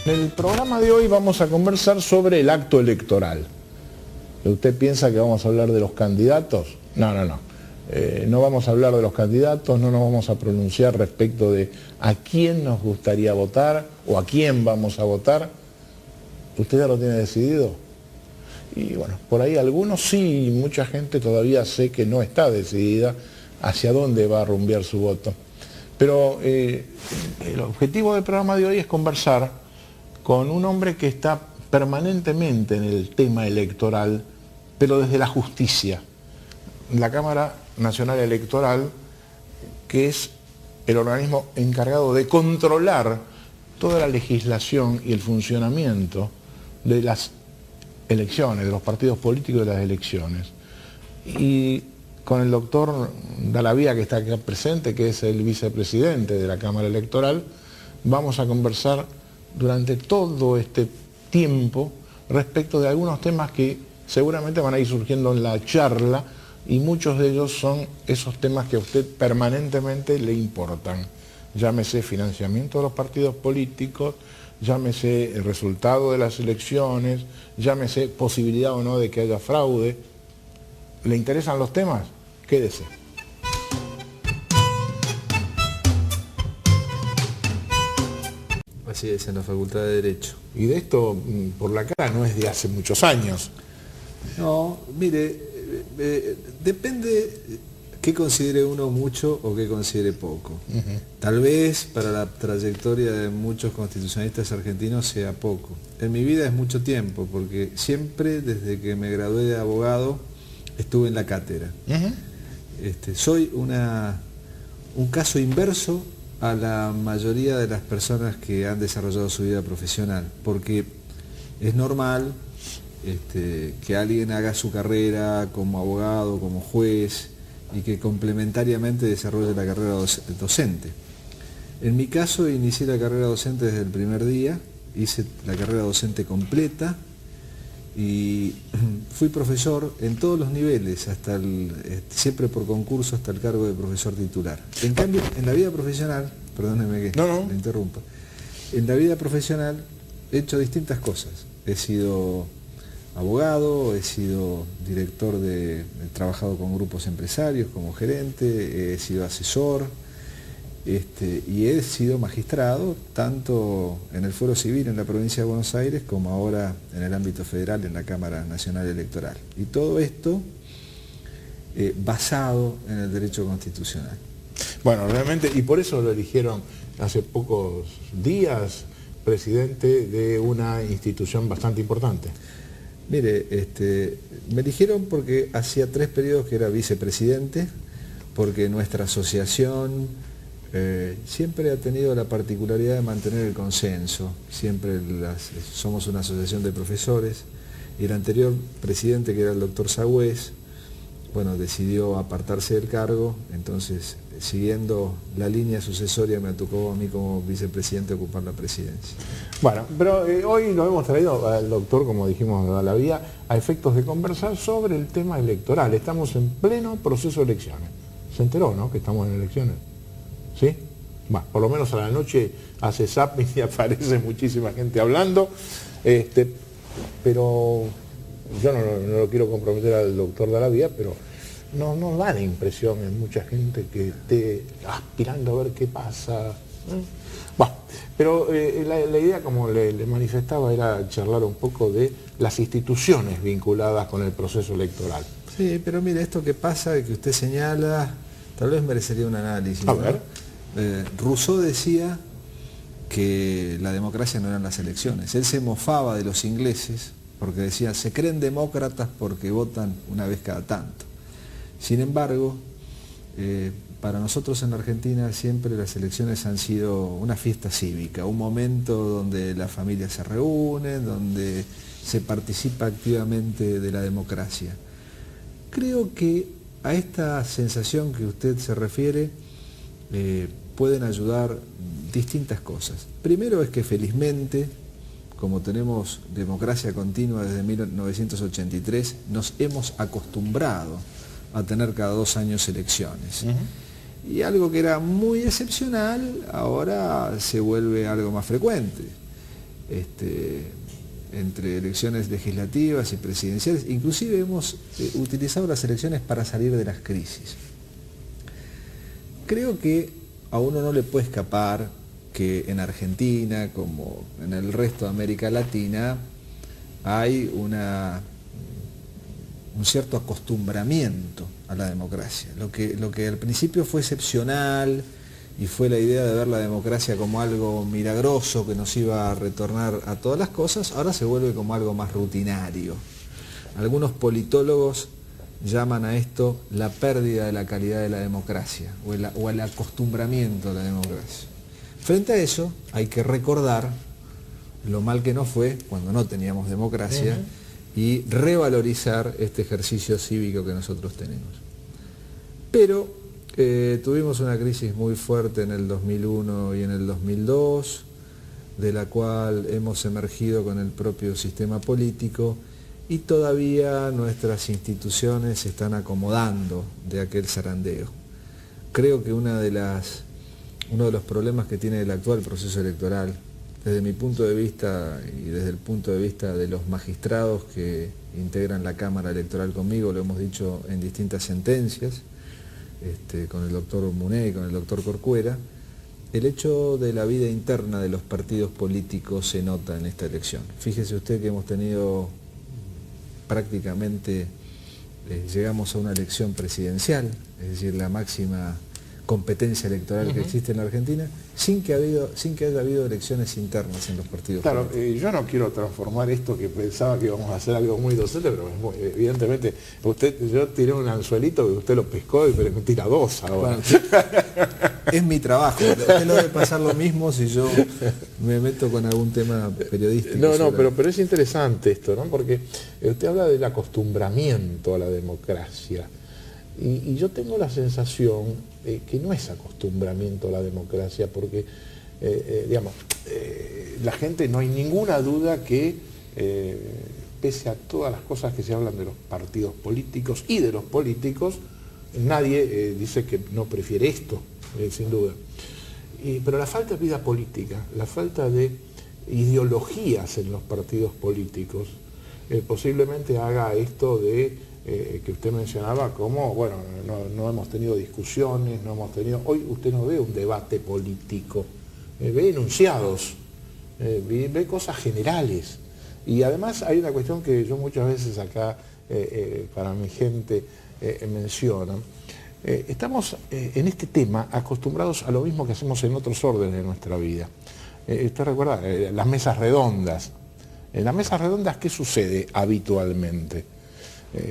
En el programa de hoy vamos a conversar sobre el acto electoral. ¿Usted piensa que vamos a hablar de los candidatos? No. No vamos a hablar de los candidatos, no nos vamos a pronunciar respecto de a quién nos gustaría votar o a quién vamos a votar. ¿Usted ya lo tiene decidido? Y bueno, por ahí algunos sí, y mucha gente todavía sé que no está decidida hacia dónde va a rumbear su voto. Pero el objetivo del programa de hoy es conversar con un hombre que está permanentemente en el tema electoral, pero desde la justicia. La Cámara Nacional Electoral, que es el organismo encargado de controlar toda la legislación y el funcionamiento de las elecciones, de los partidos políticos de las elecciones. Y con el doctor Dalabía, que está aquí presente, que es el vicepresidente de la Cámara Electoral, vamos a conversar durante todo este tiempo respecto de algunos temas que seguramente van a ir surgiendo en la charla, y muchos de ellos son esos temas que a usted permanentemente le importan. Llámese financiamiento de los partidos políticos, llámese el resultado de las elecciones, llámese posibilidad o no de que haya fraude. ¿Le interesan los temas? Quédese. Así es, en la Facultad de Derecho. Y de esto, por la cara, no es de hace muchos años. No, mire, depende qué considere uno mucho o qué considere poco. Tal vez para la trayectoria de muchos constitucionalistas argentinos sea poco. En mi vida es mucho tiempo, porque siempre desde que me gradué de abogado estuve en la cátedra. Soy un caso inverso a la mayoría de las personas que han desarrollado su vida profesional, porque es normal que alguien haga su carrera como abogado, como juez, y que complementariamente desarrolle la carrera docente. En mi caso inicié la carrera docente desde el primer día, hice la carrera docente completa y fui profesor en todos los niveles, siempre por concurso hasta el cargo de profesor titular. En cambio, en la vida profesional, perdóneme que me interrumpa, en la vida profesional he hecho distintas cosas. He sido abogado, he sido director he trabajado con grupos empresarios como gerente, he sido asesor, y he sido magistrado tanto en el Fuero Civil en la provincia de Buenos Aires como ahora en el ámbito federal en la Cámara Nacional Electoral. Y todo esto basado en el derecho constitucional. Bueno, realmente, y por eso lo eligieron hace pocos días presidente de una institución bastante importante. Mire, me eligieron porque hacía 3 periodos que era vicepresidente, porque nuestra asociación siempre ha tenido la particularidad de mantener el consenso. Siempre somos una asociación de profesores, y el anterior presidente, que era el doctor Sagüez, bueno, decidió apartarse del cargo, entonces siguiendo la línea sucesoria me tocó a mí como vicepresidente ocupar la presidencia. Bueno, pero hoy lo hemos traído al doctor, como dijimos, a la vía, a efectos de conversar sobre el tema electoral. Estamos en pleno proceso de elecciones. Se enteró, ¿no?, que estamos en elecciones. ¿Sí? Bueno, por lo menos a la noche hace zapping y aparece muchísima gente hablando, pero yo no lo quiero comprometer al doctor Dalabía, pero no da la impresión en mucha gente que esté aspirando a ver qué pasa. Bueno, pero la idea, como le manifestaba, era charlar un poco de las instituciones vinculadas con el proceso electoral. Sí, pero mire, esto que pasa, que usted señala, tal vez merecería un análisis. A ver. Rousseau decía que la democracia no eran las elecciones. Él se mofaba de los ingleses porque decía, se creen demócratas porque votan una vez cada tanto. Sin embargo, para nosotros en la Argentina siempre las elecciones han sido una fiesta cívica, un momento donde las familias se reúnen, donde se participa activamente de la democracia. Creo que a esta sensación que usted se refiere pueden ayudar distintas cosas. Primero es que felizmente, como tenemos democracia continua desde 1983, nos hemos acostumbrado a tener cada 2 años elecciones. Y algo que era muy excepcional ahora se vuelve algo más frecuente. Entre elecciones legislativas y presidenciales, inclusive hemos utilizado las elecciones para salir de las crisis. Creo que a uno no le puede escapar que en Argentina, como en el resto de América Latina, hay un cierto acostumbramiento a la democracia. Lo que al principio fue excepcional y fue la idea de ver la democracia como algo milagroso que nos iba a retornar a todas las cosas, ahora se vuelve como algo más rutinario. Algunos politólogos llaman a esto la pérdida de la calidad de la democracia o el acostumbramiento a la democracia. Frente a eso hay que recordar lo mal que nos fue cuando no teníamos democracia y revalorizar este ejercicio cívico que nosotros tenemos. Pero tuvimos una crisis muy fuerte en el 2001 y en el 2002, de la cual hemos emergido con el propio sistema político y todavía nuestras instituciones se están acomodando de aquel zarandeo. Creo que uno de los problemas que tiene el actual proceso electoral, desde mi punto de vista y desde el punto de vista de los magistrados que integran la Cámara Electoral conmigo, lo hemos dicho en distintas sentencias, con el doctor Muné y con el doctor Corcuera, el hecho de la vida interna de los partidos políticos se nota en esta elección. Fíjese usted que hemos tenido prácticamente, llegamos a una elección presidencial, es decir, la máxima competencia electoral que existe en la Argentina, sin que haya habido elecciones internas en los partidos políticos. Yo no quiero transformar esto que pensaba que íbamos a hacer algo muy docente, pero evidentemente yo tiré un anzuelito que usted lo pescó y me tira 2 ahora. Bueno, es mi trabajo, usted lo debe pasar lo mismo si yo me meto con algún tema periodístico. No, pero es interesante esto, ¿no? Porque usted habla del acostumbramiento a la democracia. Y yo tengo la sensación que no es acostumbramiento a la democracia, porque, la gente, no hay ninguna duda que, pese a todas las cosas que se hablan de los partidos políticos y de los políticos, nadie dice que no prefiere esto, sin duda. Pero la falta de vida política, la falta de ideologías en los partidos políticos, posiblemente haga esto de que usted mencionaba como, bueno, no hemos tenido discusiones, hoy usted no ve un debate político, ve enunciados, ve cosas generales. Y además hay una cuestión que yo muchas veces acá, para mi gente, menciono. Estamos en este tema acostumbrados a lo mismo que hacemos en otros órdenes de nuestra vida. Usted recuerda, las mesas redondas. En las mesas redondas, ¿qué sucede habitualmente?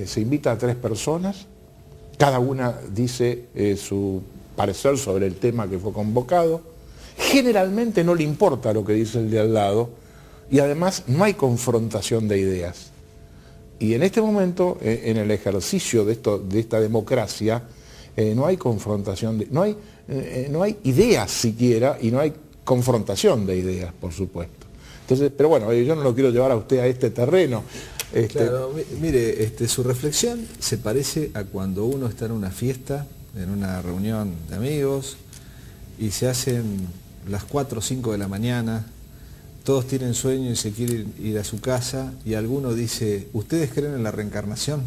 Se invita a 3 personas, cada una dice su parecer sobre el tema que fue convocado, generalmente no le importa lo que dice el de al lado y además no hay confrontación de ideas. Y en este momento, en el ejercicio de esta democracia, no hay confrontación, no hay ideas siquiera y no hay confrontación de ideas, por supuesto. Entonces, pero bueno, yo no lo quiero llevar a usted a este terreno. Claro, mire, su reflexión se parece a cuando uno está en una fiesta, en una reunión de amigos, y se hacen las 4 o 5 de la mañana, todos tienen sueño y se quieren ir a su casa, y alguno dice, ¿ustedes creen en la reencarnación?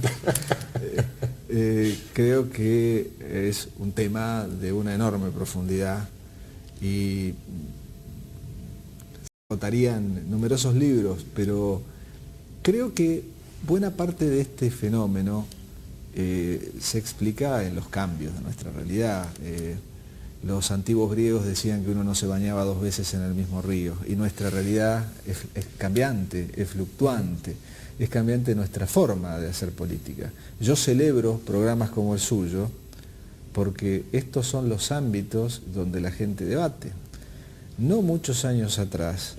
Creo que es un tema de una enorme profundidad, y votarían numerosos libros, pero creo que buena parte de este fenómeno se explica en los cambios de nuestra realidad. Los antiguos griegos decían que uno no se bañaba 2 veces en el mismo río, y nuestra realidad es cambiante, es fluctuante, es cambiante nuestra forma de hacer política. Yo celebro programas como el suyo porque estos son los ámbitos donde la gente debate. No muchos años atrás,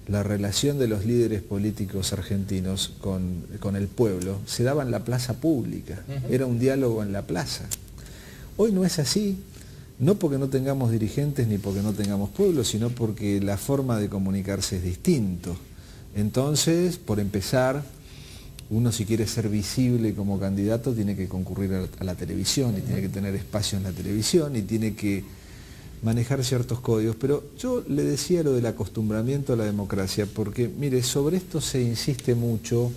la relación de los líderes políticos argentinos con el pueblo se daba en la plaza pública, era un diálogo en la plaza. Hoy no es así, no porque no tengamos dirigentes ni porque no tengamos pueblo, sino porque la forma de comunicarse es distinto. Entonces, por empezar, uno si quiere ser visible como candidato tiene que concurrir a la televisión y tiene que tener espacio en la televisión y tiene que manejar ciertos códigos. Pero yo le decía lo del acostumbramiento a la democracia porque, mire, sobre esto se insiste mucho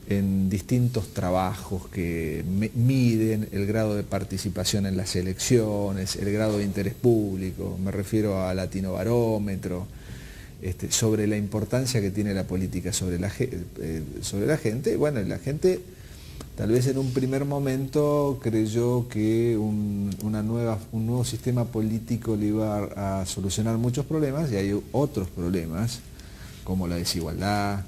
en distintos trabajos que miden el grado de participación en las elecciones, el grado de interés público, me refiero a Latinobarómetro, sobre la importancia que tiene la política sobre la gente. Bueno, la gente tal vez en un primer momento creyó que un nuevo sistema político le iba a solucionar muchos problemas, y hay otros problemas, como la desigualdad,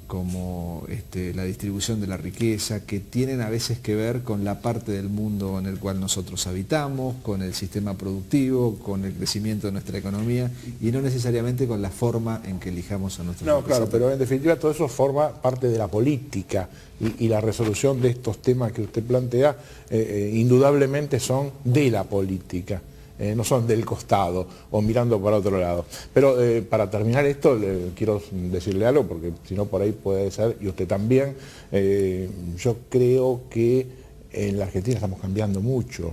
como la distribución de la riqueza, que tienen a veces que ver con la parte del mundo en el cual nosotros habitamos, con el sistema productivo, con el crecimiento de nuestra economía, y no necesariamente con la forma en que elijamos a nuestros representantes. Claro, pero en definitiva todo eso forma parte de la política, y la resolución de estos temas que usted plantea indudablemente son de la política. No son del costado o mirando para otro lado. Pero para terminar esto, quiero decirle algo, porque si no por ahí puede ser, y usted también, yo creo que en la Argentina estamos cambiando mucho.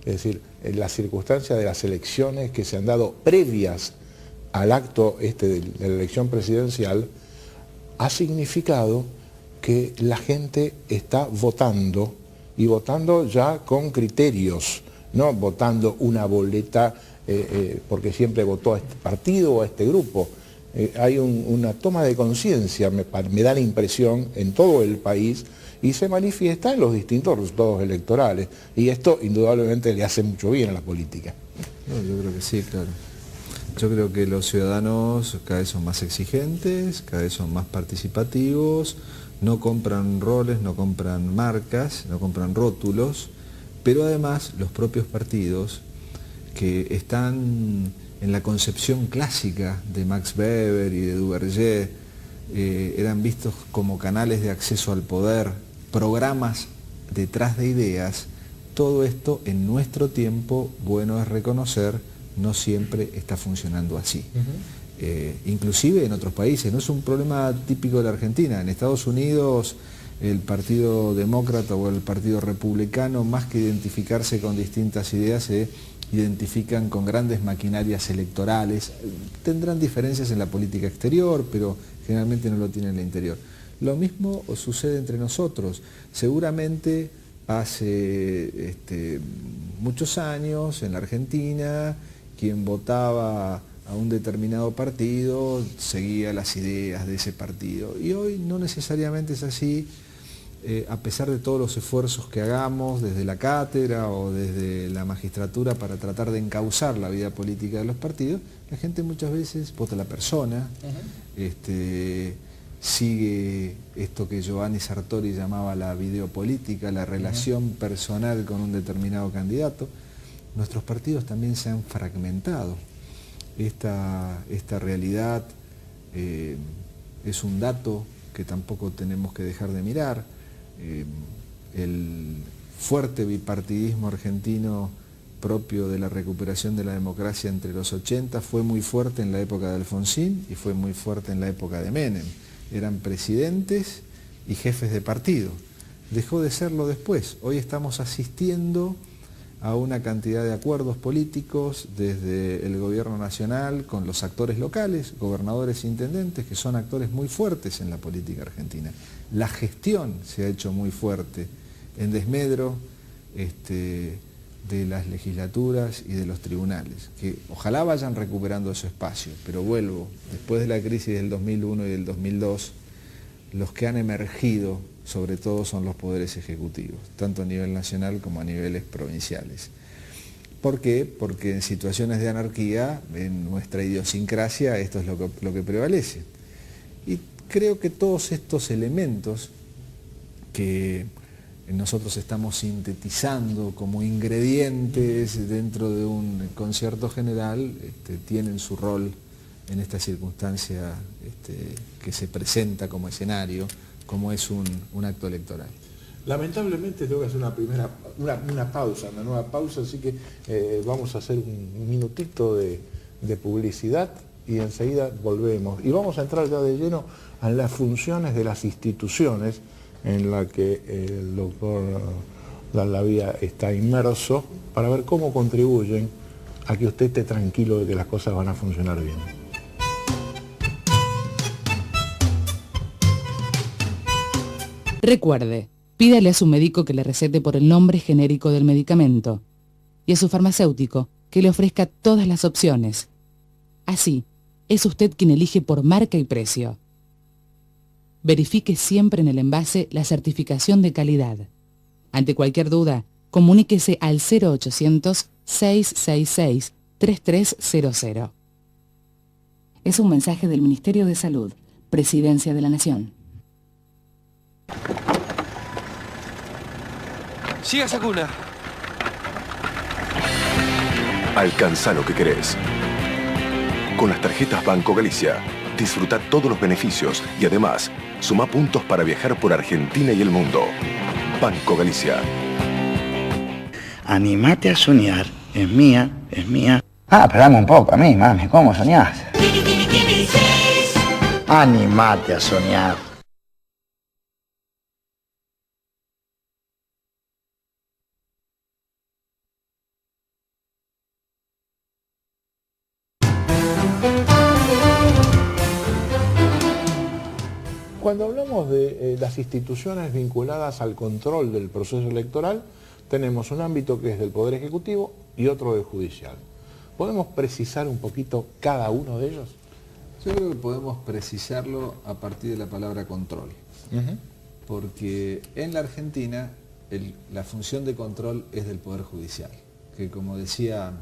Es decir, en las circunstancias de las elecciones que se han dado previas al acto de la elección presidencial, ha significado que la gente está votando, y votando ya con criterios, no votando una boleta porque siempre votó a este partido o a este grupo. Hay una toma de conciencia, me da la impresión, en todo el país, y se manifiesta en los distintos resultados electorales. Y esto indudablemente le hace mucho bien a la política. No, yo creo que sí, claro. Yo creo que los ciudadanos cada vez son más exigentes, cada vez son más participativos, no compran roles, no compran marcas, no compran rótulos. Pero además los propios partidos que están en la concepción clásica de Max Weber y de Duverger, eran vistos como canales de acceso al poder, programas detrás de ideas. Todo esto en nuestro tiempo, bueno es reconocer, no siempre está funcionando así. Inclusive en otros países, no es un problema típico de la Argentina. En Estados Unidos el Partido Demócrata o el Partido Republicano, más que identificarse con distintas ideas, se identifican con grandes maquinarias electorales. Tendrán diferencias en la política exterior, pero generalmente no lo tienen en el interior. Lo mismo sucede entre nosotros. Seguramente hace muchos años en la Argentina, quien votaba a un determinado partido seguía las ideas de ese partido. Y hoy no necesariamente es así. A pesar de todos los esfuerzos que hagamos desde la cátedra o desde la magistratura para tratar de encauzar la vida política de los partidos, la gente muchas veces vota a la persona, sigue esto que Giovanni Sartori llamaba la videopolítica, la relación personal con un determinado candidato. Nuestros partidos también se han fragmentado. Esta realidad es un dato que tampoco tenemos que dejar de mirar. El fuerte bipartidismo argentino propio de la recuperación de la democracia entre los 80 fue muy fuerte en la época de Alfonsín y fue muy fuerte en la época de Menem. Eran presidentes y jefes de partido. Dejó de serlo después. Hoy estamos asistiendo a una cantidad de acuerdos políticos desde el gobierno nacional con los actores locales, gobernadores e intendentes, que son actores muy fuertes en la política argentina. La gestión se ha hecho muy fuerte en desmedro de las legislaturas y de los tribunales, que ojalá vayan recuperando su espacio, pero vuelvo, después de la crisis del 2001 y del 2002, los que han emergido sobre todo son los poderes ejecutivos, tanto a nivel nacional como a niveles provinciales. ¿Por qué? Porque en situaciones de anarquía, en nuestra idiosincrasia, esto es lo que prevalece. Y creo que todos estos elementos que nosotros estamos sintetizando como ingredientes dentro de un concierto general, tienen su rol en esta circunstancia que se presenta como escenario, como es un acto electoral. Lamentablemente tengo que hacer una pausa, una nueva pausa, así que vamos a hacer un minutito de publicidad y enseguida volvemos. Y vamos a entrar ya de lleno a las funciones de las instituciones en la que el doctor Dallavia está inmerso, para ver cómo contribuyen a que usted esté tranquilo de que las cosas van a funcionar bien. Recuerde, pídale a su médico que le recete por el nombre genérico del medicamento y a su farmacéutico que le ofrezca todas las opciones. Así, es usted quien elige por marca y precio. Verifique siempre en el envase la certificación de calidad. Ante cualquier duda, comuníquese al 0800-666-3300. Es un mensaje del Ministerio de Salud, Presidencia de la Nación. Siga esa cuna. Alcanza lo que querés. Con las tarjetas Banco Galicia, disfruta todos los beneficios y además, suma puntos para viajar por Argentina y el mundo. Banco Galicia. Animate a soñar. Es mía, es mía. Ah, pero dame un poco a mí, mami. ¿Cómo soñás? Animate a soñar. Cuando hablamos de las instituciones vinculadas al control del proceso electoral, tenemos un ámbito que es del Poder Ejecutivo y otro del Judicial. ¿Podemos precisar un poquito cada uno de ellos? Yo creo que podemos precisarlo a partir de la palabra control. Porque en la Argentina la función de control es del Poder Judicial, que como decía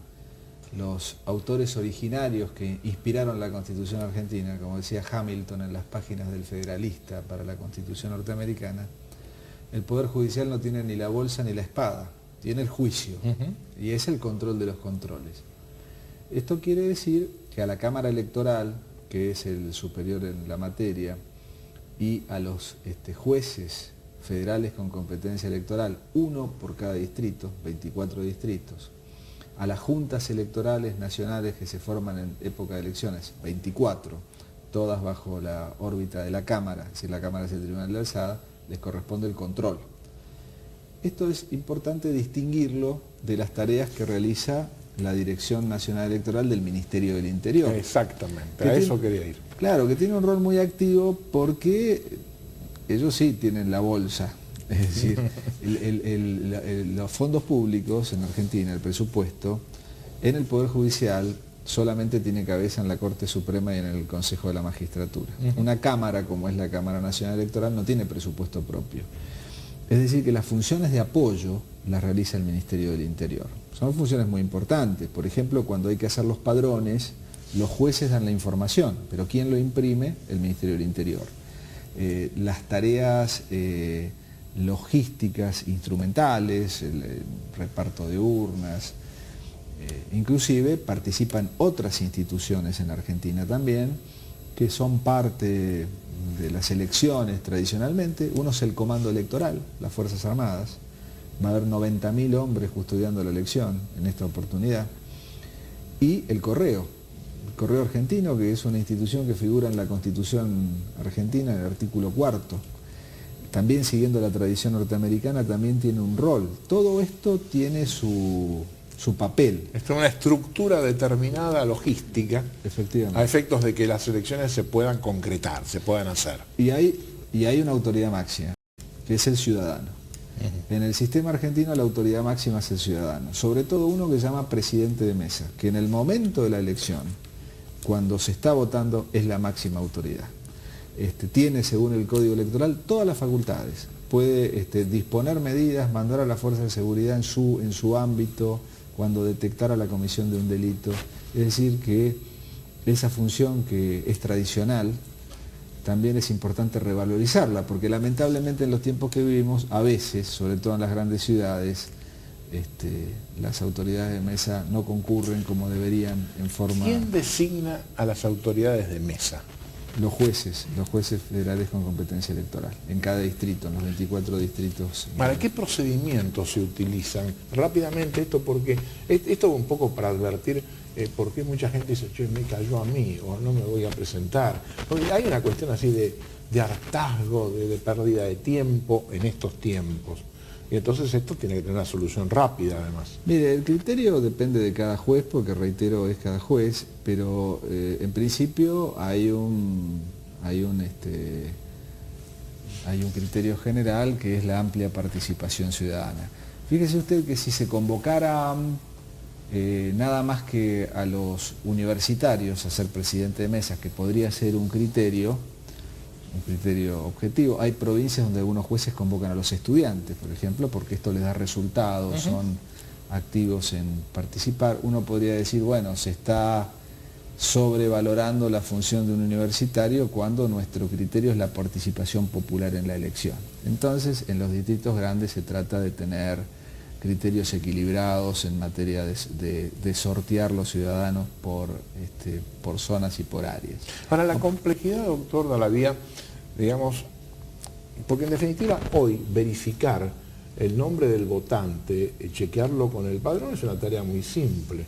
los autores originarios que inspiraron la Constitución argentina, como decía Hamilton en las páginas del Federalista para la Constitución norteamericana, el Poder Judicial no tiene ni la bolsa ni la espada, tiene el juicio, y es el control de los controles. Esto quiere decir que a la Cámara Electoral, que es el superior en la materia, y a los jueces federales con competencia electoral, uno por cada distrito, 24 distritos, a las juntas electorales nacionales que se forman en época de elecciones, 24, todas bajo la órbita de la Cámara, es decir, la Cámara es el Tribunal de Alzada, les corresponde el control. Esto es importante distinguirlo de las tareas que realiza la Dirección Nacional Electoral del Ministerio del Interior. Exactamente, a eso quería ir. Claro, que tiene un rol muy activo porque ellos sí tienen la bolsa. Es decir, los fondos públicos en Argentina, el presupuesto, en el Poder Judicial solamente tiene cabeza en la Corte Suprema y en el Consejo de la Magistratura. Una Cámara, como es la Cámara Nacional Electoral, no tiene presupuesto propio. Es decir, que las funciones de apoyo las realiza el Ministerio del Interior. Son funciones muy importantes. Por ejemplo, cuando hay que hacer los padrones, los jueces dan la información, pero ¿quién lo imprime? El Ministerio del Interior. Las tareas logísticas, instrumentales, el reparto de urnas, inclusive participan otras instituciones en Argentina también, que son parte de las elecciones tradicionalmente. Uno es el Comando Electoral, las Fuerzas Armadas, va a haber 90.000 hombres custodiando la elección en esta oportunidad, y el Correo Argentino, que es una institución que figura en la Constitución argentina, en el artículo 4º, también siguiendo la tradición norteamericana, también tiene un rol. Todo esto tiene su papel. Esto es una estructura determinada, logística, efectivamente, a efectos de que las elecciones se puedan concretar, se puedan hacer. Y hay una autoridad máxima, que es el ciudadano. En el sistema argentino la autoridad máxima es el ciudadano, sobre todo uno que se llama presidente de mesa, que en el momento de la elección, cuando se está votando, es la máxima autoridad. Tiene, según el Código Electoral, todas las facultades. Puede disponer medidas, mandar a la fuerza de seguridad en su ámbito, cuando detectara la comisión de un delito. Es decir, que esa función que es tradicional, también es importante revalorizarla, porque lamentablemente en los tiempos que vivimos, a veces, sobre todo en las grandes ciudades, las autoridades de mesa no concurren como deberían en forma... ¿Quién designa a las autoridades de mesa? Los jueces federales con competencia electoral, en cada distrito, en los 24 distritos. ¿Para qué procedimientos se utilizan? Rápidamente esto, porque esto un poco para advertir por qué mucha gente dice, che, me cayó a mí, o no me voy a presentar. Porque hay una cuestión así de hartazgo, de pérdida de tiempo en estos tiempos. Y entonces esto tiene que tener una solución rápida además. Mire, el criterio depende de cada juez, porque reitero, es cada juez, pero en principio hay un criterio general que es la amplia participación ciudadana. Fíjese usted que si se convocara nada más que a los universitarios a ser presidente de mesa, que podría ser un criterio objetivo. Hay provincias donde algunos jueces convocan a los estudiantes, por ejemplo, porque esto les da resultados, son activos en participar. Uno podría decir, bueno, se está sobrevalorando la función de un universitario cuando nuestro criterio es la participación popular en la elección. Entonces, en los distritos grandes se trata de tener criterios equilibrados en materia de sortear los ciudadanos por zonas y por áreas. Para la complejidad, doctor Dalabía, digamos, porque en definitiva hoy verificar el nombre del votante, chequearlo con el padrón es una tarea muy simple,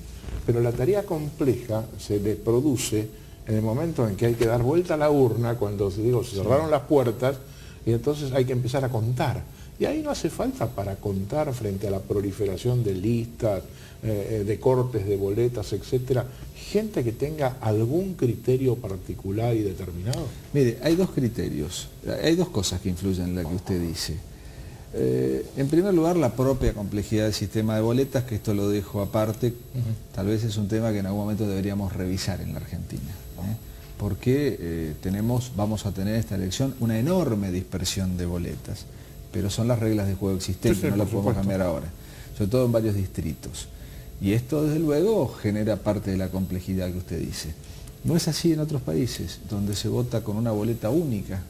pero la tarea compleja se le produce en el momento en que hay que dar vuelta a la urna, cuando se cerraron las puertas y entonces hay que empezar a contar. Y ahí no hace falta para contar frente a la proliferación de listas, de cortes de boletas, etcétera, gente que tenga algún criterio particular y determinado. Mire, hay dos criterios, hay dos cosas que influyen en lo que usted dice. En primer lugar, la propia complejidad del sistema de boletas, que esto lo dejo aparte, tal vez es un tema que en algún momento deberíamos revisar en la Argentina, porque vamos a tener esta elección una enorme dispersión de boletas, pero son las reglas de juego existentes, no las podemos cambiar ahora, sobre todo en varios distritos. Y esto, desde luego, genera parte de la complejidad que usted dice. No es así en otros países, donde se vota con una boleta única,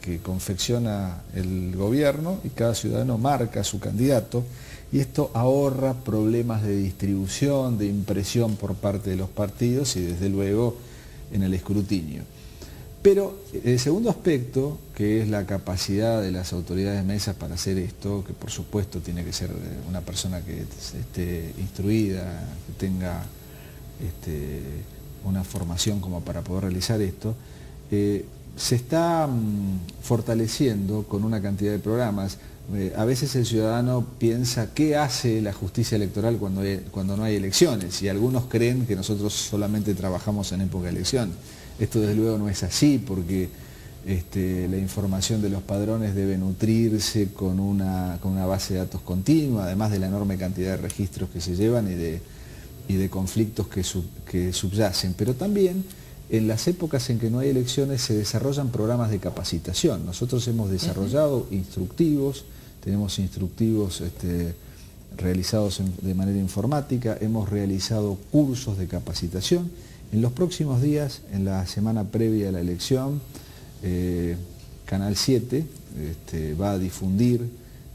que confecciona el gobierno y cada ciudadano marca a su candidato, y esto ahorra problemas de distribución, de impresión por parte de los partidos y desde luego en el escrutinio. Pero el segundo aspecto, que es la capacidad de las autoridades de mesa para hacer esto, que por supuesto tiene que ser una persona que esté instruida, que tenga una formación como para poder realizar esto, se está fortaleciendo con una cantidad de programas. A veces el ciudadano piensa qué hace la justicia electoral cuando no hay elecciones, y algunos creen que nosotros solamente trabajamos en época de elección. Esto desde luego no es así, porque la información de los padrones debe nutrirse con una base de datos continua, además de la enorme cantidad de registros que se llevan y de conflictos que subyacen. Pero también en las épocas en que no hay elecciones se desarrollan programas de capacitación. Nosotros hemos desarrollado instructivos, tenemos instructivos realizados de manera informática, hemos realizado cursos de capacitación. En los próximos días, en la semana previa a la elección, Canal 7 va a difundir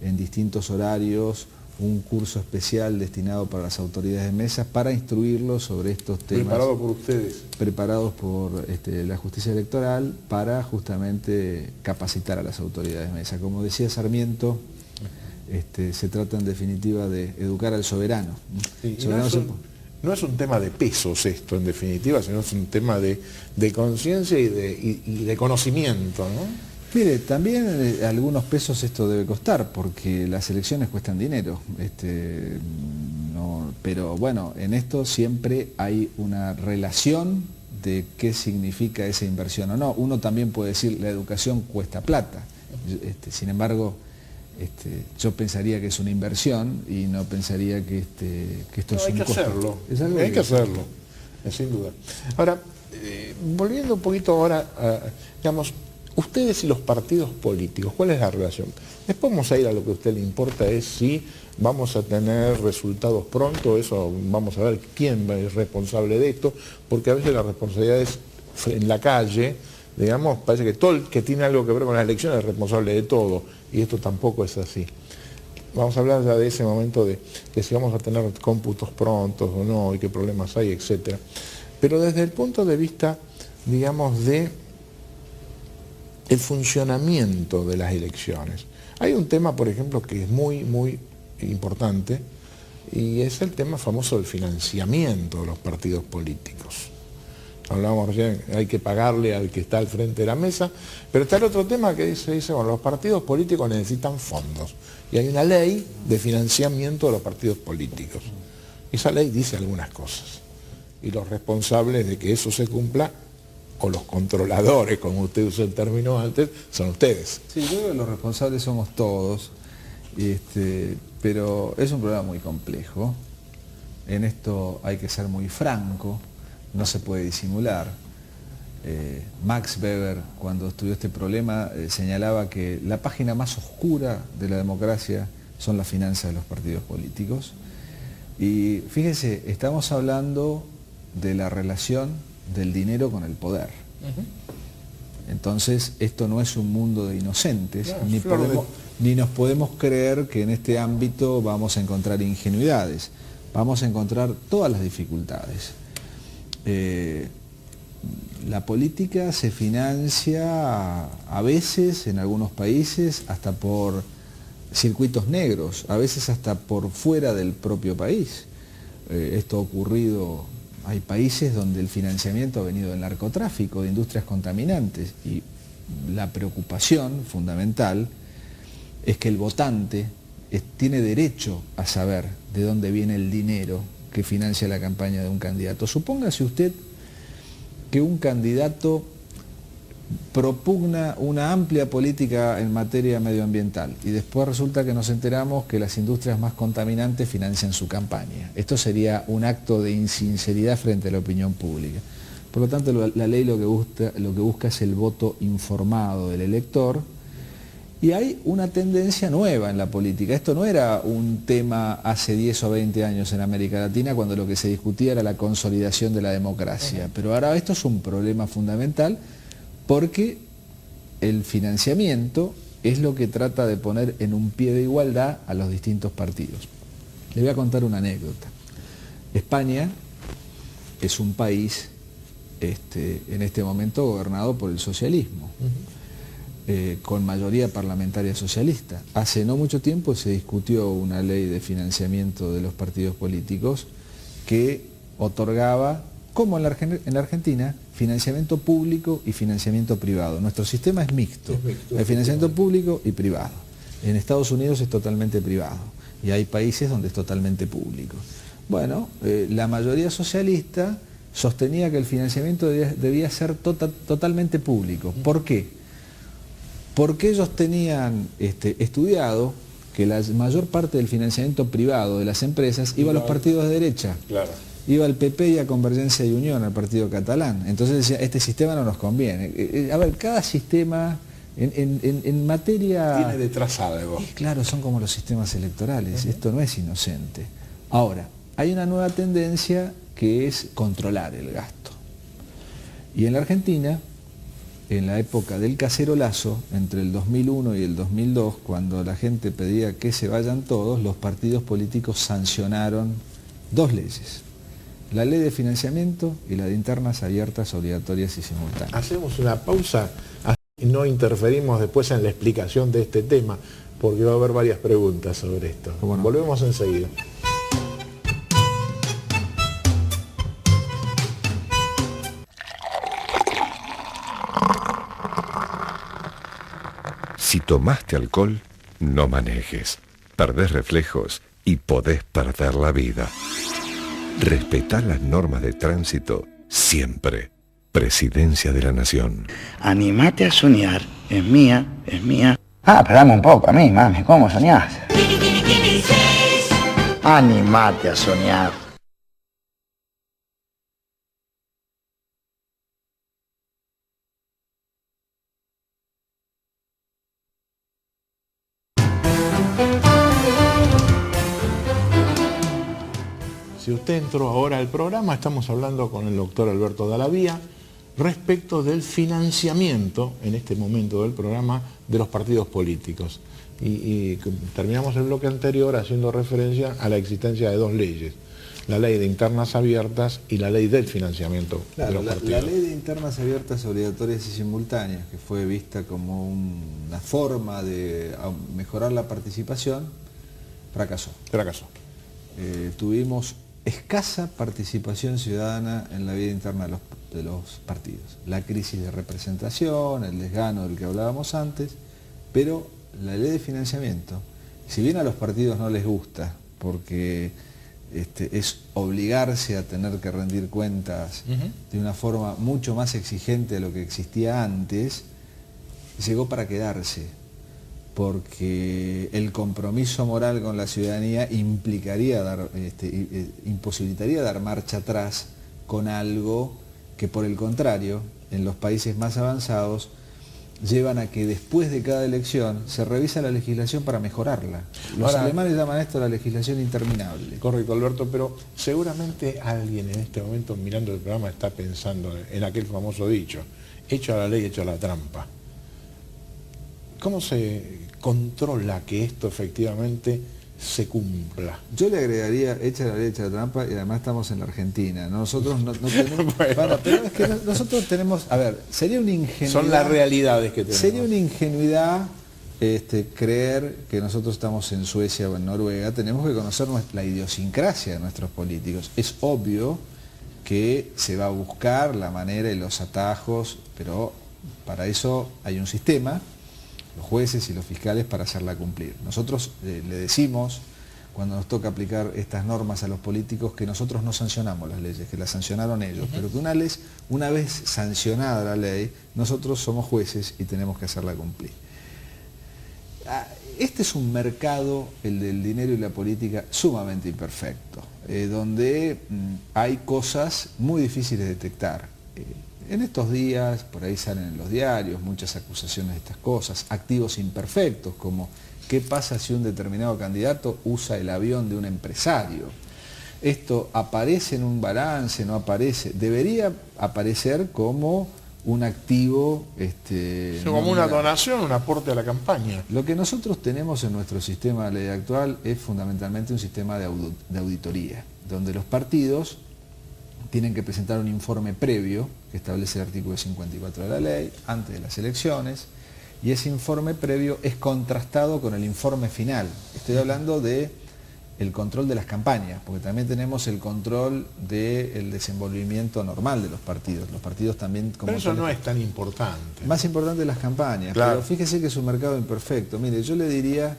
en distintos horarios un curso especial destinado para las autoridades de mesa para instruirlos sobre estos temas. ¿Preparado por ustedes? Preparados por la justicia electoral para justamente capacitar a las autoridades de mesa. Como decía Sarmiento, se trata en definitiva de educar al soberano. Sí, no es un tema de pesos esto, en definitiva, sino es un tema de conciencia y de conocimiento, ¿no? Mire, también algunos pesos esto debe costar, porque las elecciones cuestan dinero. Pero bueno, en esto siempre hay una relación de qué significa esa inversión o no. Uno también puede decir, la educación cuesta plata. Sin embargo, yo pensaría que es una inversión y no pensaría que esto es un costo. Hay que hacerlo, sin duda. Ahora, volviendo un poquito ahora, digamos, ustedes y los partidos políticos, ¿cuál es la relación? Después vamos a ir a lo que a usted le importa, es si vamos a tener resultados pronto, eso vamos a ver quién es responsable de esto, porque a veces la responsabilidad es en la calle, digamos, parece que todo el que tiene algo que ver con las elecciones es responsable de todo, y esto tampoco es así. Vamos a hablar ya de ese momento de si vamos a tener cómputos prontos o no, y qué problemas hay, etc. Pero desde el punto de vista, digamos, de el funcionamiento de las elecciones. Hay un tema, por ejemplo, que es muy, muy importante, y es el tema famoso del financiamiento de los partidos políticos. Hablábamos recién, hay que pagarle al que está al frente de la mesa, pero está el otro tema que dice, bueno, los partidos políticos necesitan fondos, y hay una ley de financiamiento de los partidos políticos. Esa ley dice algunas cosas, y los responsables de que eso se cumpla, o los controladores, como usted usó el término antes, son ustedes. Sí, yo creo que los responsables somos todos, pero es un problema muy complejo. En esto hay que ser muy franco, no se puede disimular. Max Weber, cuando estudió este problema, señalaba que la página más oscura de la democracia son las finanzas de los partidos políticos. Y fíjense, estamos hablando de la relación del dinero con el poder. Entonces, esto no es un mundo de inocentes, ni nos podemos creer que en este ámbito vamos a encontrar ingenuidades, vamos a encontrar todas las dificultades. La política se financia a veces, en algunos países, hasta por circuitos negros, a veces hasta por fuera del propio país. Esto ha ocurrido, hay países donde el financiamiento ha venido del narcotráfico, de industrias contaminantes, y la preocupación fundamental es que el votante tiene derecho a saber de dónde viene el dinero que financia la campaña de un candidato. Supóngase usted que un candidato propugna una amplia política en materia medioambiental y después resulta que nos enteramos que las industrias más contaminantes financian su campaña. Esto sería un acto de insinceridad frente a la opinión pública. Por lo tanto, la ley lo que busca es el voto informado del elector, y hay una tendencia nueva en la política. Esto no era un tema hace 10 o 20 años en América Latina, cuando lo que se discutía era la consolidación de la democracia. Pero ahora esto es un problema fundamental, porque el financiamiento es lo que trata de poner en un pie de igualdad a los distintos partidos. Le voy a contar una anécdota. España es un país en este momento gobernado por el socialismo, con mayoría parlamentaria socialista. Hace no mucho tiempo se discutió una ley de financiamiento de los partidos políticos que otorgaba, como en la Argentina, financiamiento público y financiamiento privado. Nuestro sistema es mixto, hay financiamiento público y privado. En Estados Unidos es totalmente privado y hay países donde es totalmente público. Bueno, la mayoría socialista sostenía que el financiamiento debía ser totalmente público. ¿Por qué? Porque ellos tenían estudiado que la mayor parte del financiamiento privado de las empresas iba a los partidos de derecha. Claro. Iba al PP y a Convergencia y Unión, al partido catalán. Entonces decía, este sistema no nos conviene. A ver, cada sistema en materia... Tiene detrás algo. Claro, son como los sistemas electorales. Esto no es inocente. Ahora, hay una nueva tendencia que es controlar el gasto. Y en la Argentina, en la época del cacerolazo, entre el 2001 y el 2002, cuando la gente pedía que se vayan todos, los partidos políticos sancionaron dos leyes: la ley de financiamiento y la de internas abiertas, obligatorias y simultáneas. Hacemos una pausa y no interferimos después en la explicación de este tema, porque va a haber varias preguntas sobre esto. ¿Cómo no? Volvemos enseguida. Si tomaste alcohol, no manejes. Perdés reflejos y podés perder la vida. Respetá las normas de tránsito siempre. Presidencia de la Nación. Animate a soñar. Es mía, es mía. Ah, pero dame un poco a mí, mami. ¿Cómo soñás? Animate a soñar. Si usted entró ahora al programa, estamos hablando con el doctor Alberto Dallavía respecto del financiamiento, en este momento del programa, de los partidos políticos. y terminamos el bloque anterior haciendo referencia a la existencia de dos leyes, la ley de internas abiertas y la ley del financiamiento de los partidos. La ley de internas abiertas obligatorias y simultáneas, que fue vista como una forma de mejorar la participación, fracasó. Tuvimos escasa participación ciudadana en la vida interna de los partidos. La crisis de representación, el desgano del que hablábamos antes, pero la ley de financiamiento, si bien a los partidos no les gusta, porque es obligarse a tener que rendir cuentas de una forma mucho más exigente de lo que existía antes, llegó para quedarse, porque el compromiso moral con la ciudadanía imposibilitaría dar marcha atrás con algo que, por el contrario, en los países más avanzados llevan a que después de cada elección se revisa la legislación para mejorarla. Los alemanes llaman esto la legislación interminable. Correcto, Alberto, pero seguramente alguien en este momento mirando el programa está pensando en aquel famoso dicho, hecho la ley, hecho la trampa. ¿Cómo se controla que esto efectivamente se cumpla? Yo le agregaría hecha la ley, hecha la trampa, y además estamos en la Argentina. Nosotros no tenemos... Bueno, pero es que nosotros tenemos... A ver, sería una ingenuidad... Son las realidades que tenemos. Sería una ingenuidad creer que nosotros estamos en Suecia o en Noruega. Tenemos que conocer la idiosincrasia de nuestros políticos. Es obvio que se va a buscar la manera y los atajos, pero para eso hay un sistema, los jueces y los fiscales, para hacerla cumplir. Nosotros le decimos, cuando nos toca aplicar estas normas a los políticos, que nosotros no sancionamos las leyes, que las sancionaron ellos, pero que una vez sancionada la ley, nosotros somos jueces y tenemos que hacerla cumplir. Este es un mercado, el del dinero y la política, sumamente imperfecto, donde hay cosas muy difíciles de detectar. En estos días, por ahí salen en los diarios muchas acusaciones de estas cosas, activos imperfectos, como ¿qué pasa si un determinado candidato usa el avión de un empresario? Esto aparece en un balance, no aparece, debería aparecer como un activo... como una donación, un aporte a la campaña. Lo que nosotros tenemos en nuestro sistema de ley actual es fundamentalmente un sistema de auditoría, donde los partidos tienen que presentar un informe previo, que establece el artículo 54 de la ley, antes de las elecciones, y ese informe previo es contrastado con el informe final. Estoy hablando del control de las campañas, porque también tenemos el control del desenvolvimiento normal de los partidos. Los partidos también... Pero eso no es tan importante. Más importante las campañas, claro. Pero fíjese que es un mercado imperfecto. Mire, yo le diría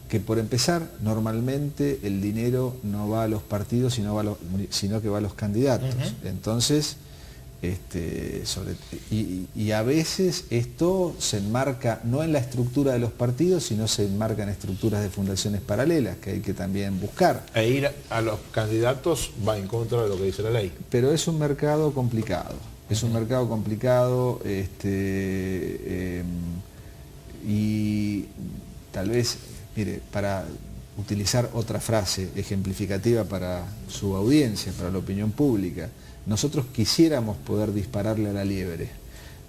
que por empezar, normalmente el dinero no va a los partidos, sino que va a los candidatos. Entonces, y a veces esto se enmarca no en la estructura de los partidos, sino se enmarca en estructuras de fundaciones paralelas, que hay que también buscar. E ir a los candidatos va en contra de lo que dice la ley. Pero es un mercado complicado. Es un mercado complicado, y tal vez... Mire, para utilizar otra frase ejemplificativa para su audiencia, para la opinión pública, nosotros quisiéramos poder dispararle a la liebre,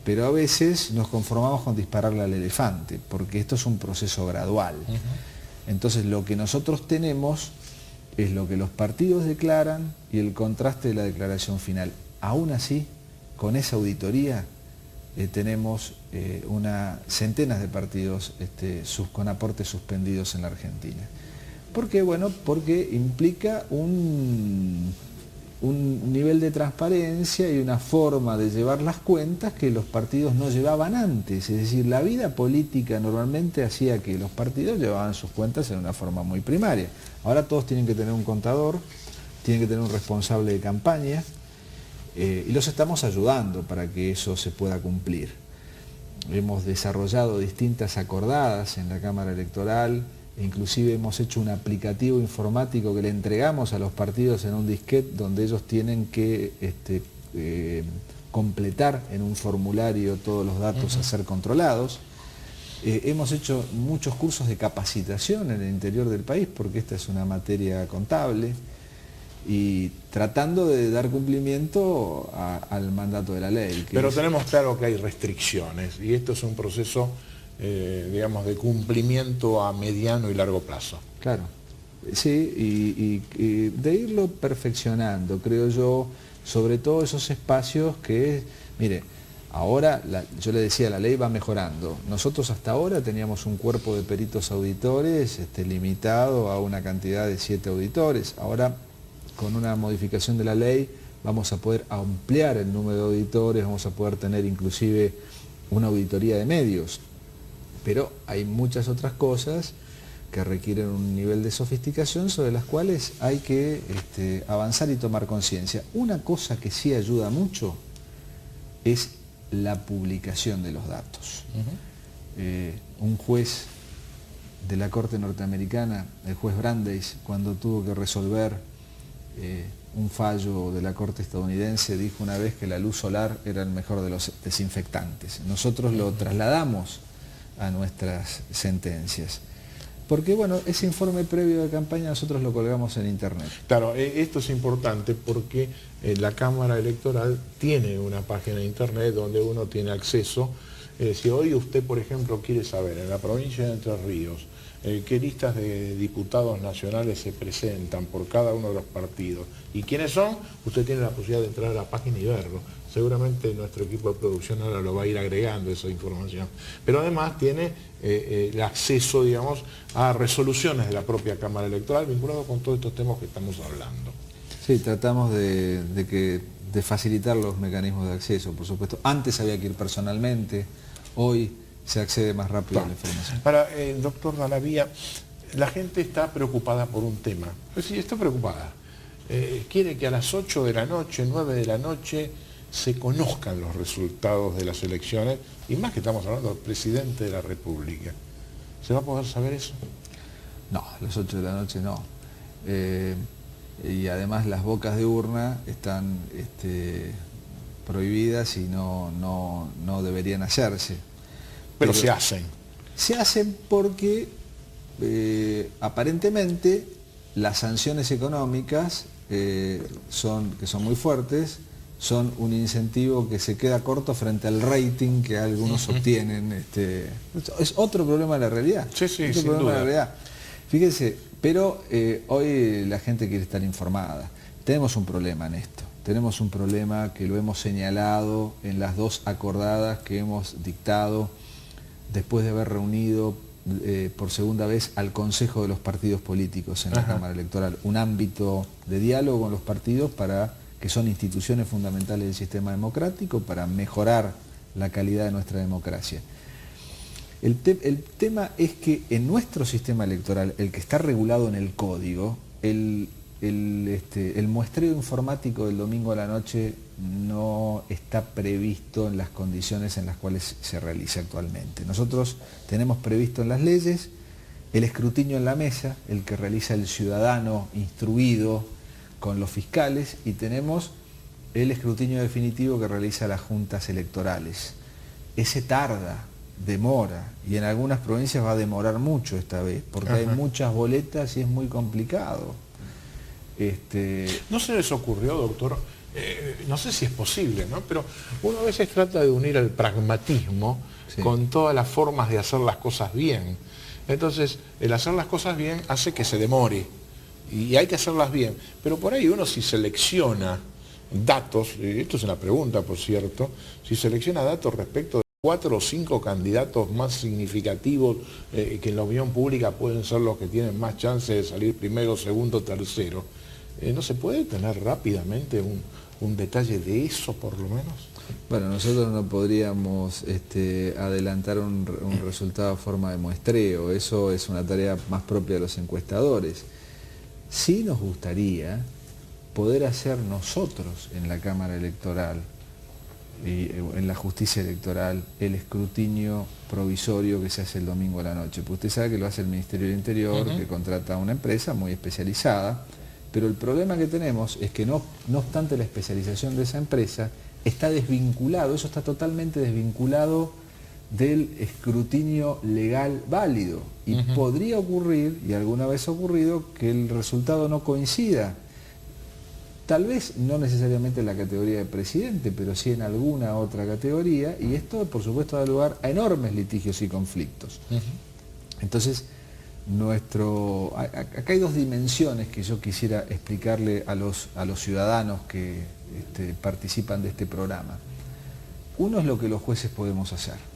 pero a veces nos conformamos con dispararle al elefante, porque esto es un proceso gradual. Entonces lo que nosotros tenemos es lo que los partidos declaran y el contraste de la declaración final. Aún así, con esa auditoría, tenemos centenas de partidos con aportes suspendidos en la Argentina. ¿Por qué? Bueno, porque implica un nivel de transparencia y una forma de llevar las cuentas que los partidos no llevaban antes. Es decir, la vida política normalmente hacía que los partidos llevaban sus cuentas en una forma muy primaria. Ahora todos tienen que tener un contador, tienen que tener un responsable de campaña, y los estamos ayudando para que eso se pueda cumplir. Hemos desarrollado distintas acordadas en la Cámara Electoral, e inclusive hemos hecho un aplicativo informático que le entregamos a los partidos en un disquete, donde ellos tienen que completar en un formulario todos los datos a ser controlados. Hemos hecho muchos cursos de capacitación en el interior del país, porque esta es una materia contable, y tratando de dar cumplimiento al mandato de la ley. Pero tenemos claro que hay restricciones, y esto es un proceso digamos, de cumplimiento a mediano y largo plazo. Claro, sí, y de irlo perfeccionando, creo yo, sobre todo esos espacios que, mire, ahora, yo le decía, la ley va mejorando. Nosotros hasta ahora teníamos un cuerpo de peritos auditores limitado a una cantidad de 7 auditores. Ahora, con una modificación de la ley, vamos a poder ampliar el número de auditores, vamos a poder tener inclusive una auditoría de medios. Pero hay muchas otras cosas que requieren un nivel de sofisticación sobre las cuales hay que avanzar y tomar conciencia. Una cosa que sí ayuda mucho es la publicación de los datos. Un juez de la Corte norteamericana, el juez Brandeis, cuando tuvo que resolver un fallo de la Corte estadounidense, dijo una vez que la luz solar era el mejor de los desinfectantes. Nosotros lo trasladamos a nuestras sentencias. Porque bueno, ese informe previo de campaña nosotros lo colgamos en internet. Claro, esto es importante porque la Cámara Electoral tiene una página de internet donde uno tiene acceso. Si hoy usted, por ejemplo, quiere saber en la provincia de Entre Ríos qué listas de diputados nacionales se presentan por cada uno de los partidos y quiénes son, usted tiene la posibilidad de entrar a la página y verlo. Seguramente nuestro equipo de producción ahora lo va a ir agregando esa información. Pero además tiene el acceso, digamos, a resoluciones de la propia Cámara Electoral vinculados con todos estos temas que estamos hablando. Sí, tratamos de facilitar los mecanismos de acceso, por supuesto. Antes había que ir personalmente, hoy se accede más rápido a la información. Para el doctor Dalavía, la gente está preocupada por un tema. Pues sí, está preocupada. Quiere que a las 8 de la noche, 9 de la noche, se conozcan los resultados de las elecciones, y más que estamos hablando del presidente de la República. ¿Se va a poder saber eso? No, a las 8 de la noche no. Y además las bocas de urna están prohibidas y no deberían hacerse. Pero se hacen. Se hacen porque aparentemente las sanciones económicas, que son muy fuertes, son un incentivo que se queda corto frente al rating que algunos obtienen. Es otro problema de la realidad. Sí, sí, otro sin problema duda. de la realidad. Fíjense, pero hoy la gente quiere estar informada. Tenemos un problema en esto. Tenemos un problema que lo hemos señalado en las 2 acordadas que hemos dictado después de haber reunido por segunda vez al Consejo de los Partidos Políticos en la Cámara Electoral. Un ámbito de diálogo con los partidos que son instituciones fundamentales del sistema democrático para mejorar la calidad de nuestra democracia. El tema es que en nuestro sistema electoral, el que está regulado en el código, el muestreo informático del domingo a la noche no está previsto en las condiciones en las cuales se realiza actualmente. Nosotros tenemos previsto en las leyes el escrutinio en la mesa, el que realiza el ciudadano instruido con los fiscales, y tenemos el escrutinio definitivo que realiza las juntas electorales. Ese tarda, demora, y en algunas provincias va a demorar mucho esta vez, porque hay muchas boletas y es muy complicado. ¿No se les ocurrió, doctor? No sé si es posible, ¿no? Pero uno a veces trata de unir el pragmatismo con todas las formas de hacer las cosas bien. Entonces, el hacer las cosas bien hace que se demore. Y hay que hacerlas bien. Pero por ahí uno, si selecciona datos, esto es una pregunta, por cierto, si selecciona datos respecto de 4 o 5 candidatos más significativos que en la opinión pública pueden ser los que tienen más chance de salir primero, segundo, tercero, ¿no se puede tener rápidamente un detalle de eso, por lo menos? Bueno, nosotros no podríamos adelantar un resultado a forma de muestreo. Eso es una tarea más propia de los encuestadores. Sí nos gustaría poder hacer nosotros en la Cámara Electoral y en la justicia electoral el escrutinio provisorio que se hace el domingo a la noche. Pues usted sabe que lo hace el Ministerio del Interior, que contrata a una empresa muy especializada, pero el problema que tenemos es que no obstante la especialización de esa empresa, está desvinculado, eso está totalmente desvinculado del escrutinio legal válido. Y podría ocurrir, y alguna vez ha ocurrido, que el resultado no coincida. tal vez no necesariamente en la categoría de presidente, pero sí en alguna otra categoría, y esto por supuesto da lugar a enormes litigios y conflictos. Entonces, acá hay dos dimensiones que yo quisiera explicarle a los ciudadanos que participan de este programa. Uno es lo que los jueces podemos hacer,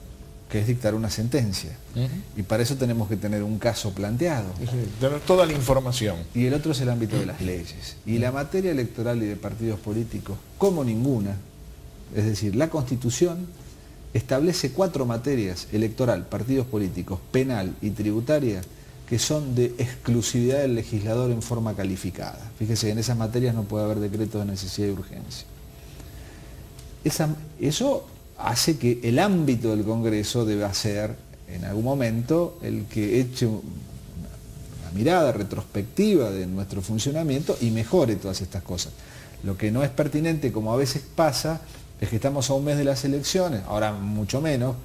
que es dictar una sentencia. Y para eso tenemos que tener un caso planteado. Tener toda la información. Y el otro es el ámbito de las leyes. Y la materia electoral y de partidos políticos, como ninguna, es decir, la Constitución establece 4 materias: electoral, partidos políticos, penal y tributaria, que son de exclusividad del legislador en forma calificada. Fíjese, en esas materias no puede haber decretos de necesidad y urgencia. Eso hace que el ámbito del Congreso deba ser, en algún momento, el que eche una mirada retrospectiva de nuestro funcionamiento y mejore todas estas cosas. Lo que no es pertinente, como a veces pasa, es que estamos a un mes de las elecciones, ahora mucho menos,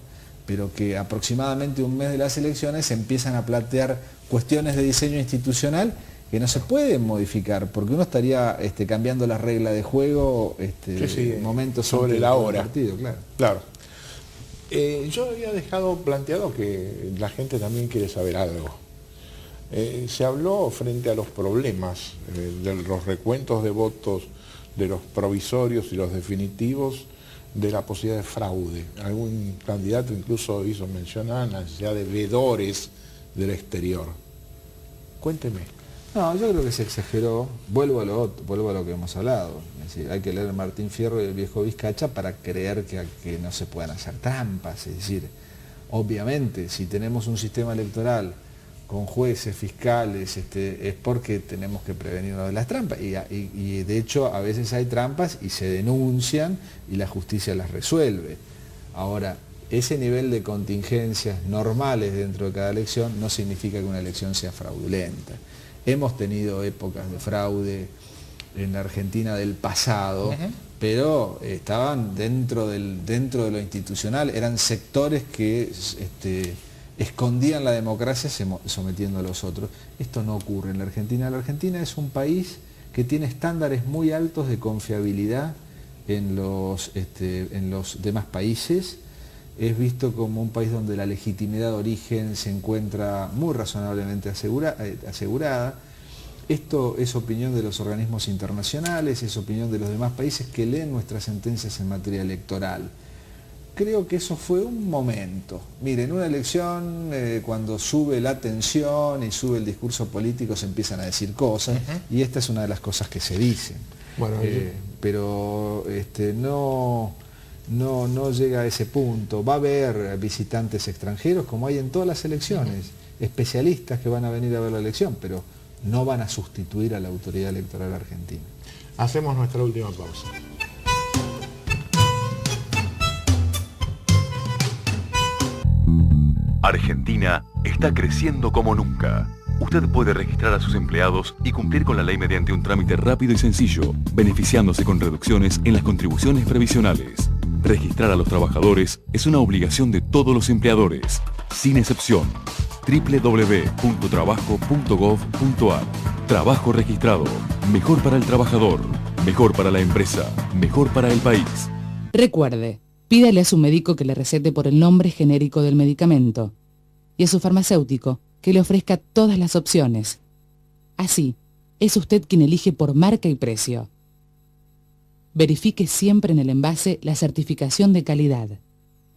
pero que aproximadamente un mes de las elecciones se empiezan a plantear cuestiones de diseño institucional que no se pueden modificar, porque uno estaría cambiando las reglas de juego en momentos sobre la hora. Partido, Claro. Yo había dejado planteado que la gente también quiere saber algo. Se habló frente a los problemas de los recuentos de votos, de los provisorios y los definitivos, de la posibilidad de fraude. Algún candidato incluso hizo mención a la necesidad de veedores del exterior. Cuénteme. No, yo creo que se exageró. Vuelvo a lo que hemos hablado. Es decir, hay que leer Martín Fierro y el viejo Vizcacha para creer que no se puedan hacer trampas. Es decir, obviamente, si tenemos un sistema electoral con jueces, fiscales, es porque tenemos que prevenirnos de las trampas. Y de hecho, a veces hay trampas y se denuncian y la justicia las resuelve. Ahora, ese nivel de contingencias normales dentro de cada elección no significa que una elección sea fraudulenta. Hemos tenido épocas de fraude en la Argentina del pasado, pero estaban dentro de lo institucional, eran sectores que escondían la democracia sometiendo a los otros. Esto no ocurre en la Argentina. La Argentina es un país que tiene estándares muy altos de confiabilidad en los demás países. Es visto como un país donde la legitimidad de origen se encuentra muy razonablemente asegurada. Esto es opinión de los organismos internacionales, es opinión de los demás países que leen nuestras sentencias en materia electoral. Creo que eso fue un momento. Miren, en una elección, cuando sube la tensión y sube el discurso político, se empiezan a decir cosas, y esta es una de las cosas que se dicen. Bueno, pero no llega a ese punto. Va a haber visitantes extranjeros, como hay en todas las elecciones, especialistas que van a venir a ver la elección, pero no van a sustituir a la autoridad electoral argentina. Hacemos nuestra última pausa. Argentina está creciendo como nunca. Usted puede registrar a sus empleados y cumplir con la ley mediante un trámite rápido y sencillo, beneficiándose con reducciones en las contribuciones previsionales. Registrar a los trabajadores es una obligación de todos los empleadores, sin excepción. www.trabajo.gov.ar. Trabajo registrado. Mejor para el trabajador, mejor para la empresa, mejor para el país. Recuerde, pídale a su médico que le recete por el nombre genérico del medicamento y a su farmacéutico que le ofrezca todas las opciones. Así, es usted quien elige por marca y precio. Verifique siempre en el envase la certificación de calidad.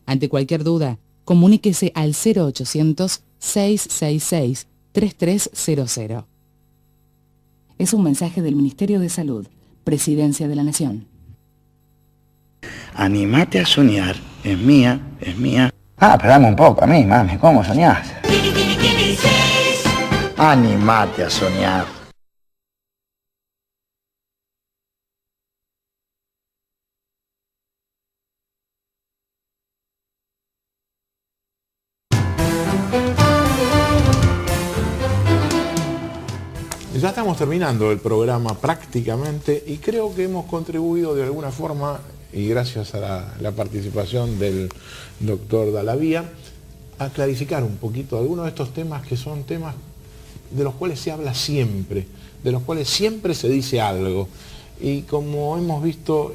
Ante cualquier duda, comuníquese al 0800-666-3300. Es un mensaje del Ministerio de Salud, Presidencia de la Nación. Animate a soñar, es mía, es mía. Ah, pero dame un poco a mí, mami, ¿cómo soñás? Animate a soñar. Ya estamos terminando el programa prácticamente y creo que hemos contribuido de alguna forma, y gracias a la participación del doctor Dalabía, a clarificar un poquito algunos de estos temas que son temas de los cuales se habla siempre, de los cuales siempre se dice algo. Y como hemos visto,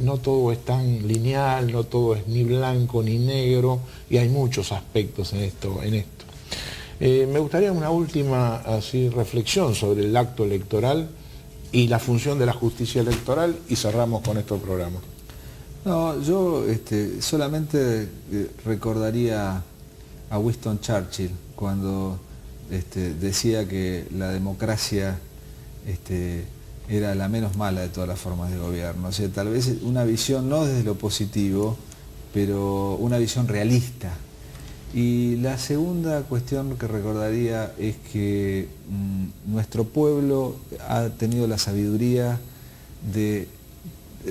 no todo es tan lineal, no todo es ni blanco ni negro, y hay muchos aspectos en esto. Me gustaría una última así, reflexión sobre el acto electoral y la función de la justicia electoral, y cerramos con este programa. No, yo solamente recordaría a Winston Churchill cuando decía que la democracia era la menos mala de todas las formas de gobierno. O sea, tal vez una visión no desde lo positivo, pero una visión realista. Y la segunda cuestión que recordaría es que nuestro pueblo ha tenido la sabiduría de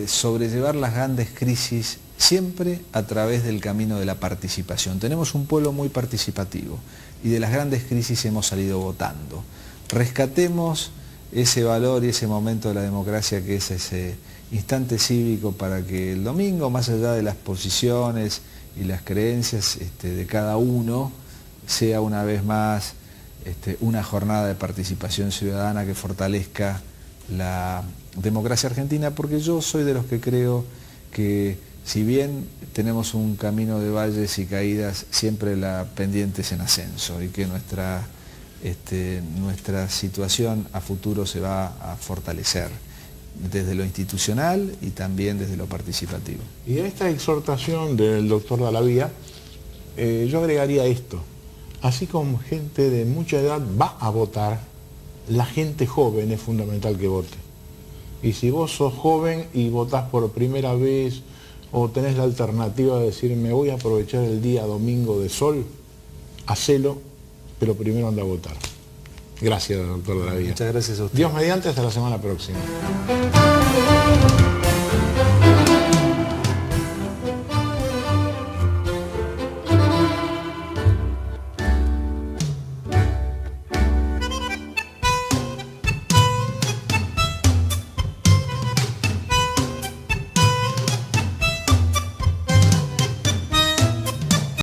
sobrellevar las grandes crisis siempre a través del camino de la participación. Tenemos un pueblo muy participativo y de las grandes crisis hemos salido votando. Rescatemos ese valor y ese momento de la democracia que es ese instante cívico para que el domingo, más allá de las posiciones y las creencias de cada uno, sea una vez más una jornada de participación ciudadana que fortalezca la democracia argentina, porque yo soy de los que creo que si bien tenemos un camino de valles y caídas, siempre la pendiente es en ascenso y que nuestra situación a futuro se va a fortalecer desde lo institucional y también desde lo participativo. Y a esta exhortación del doctor Dalabía, yo agregaría esto: así como gente de mucha edad va a votar, la gente joven es fundamental que vote. Y si vos sos joven y votás por primera vez o tenés la alternativa de decir me voy a aprovechar el día domingo de sol, hacelo, pero primero anda a votar. Gracias, doctor Dalabía. Muchas gracias a usted. Dios mediante, hasta la semana próxima.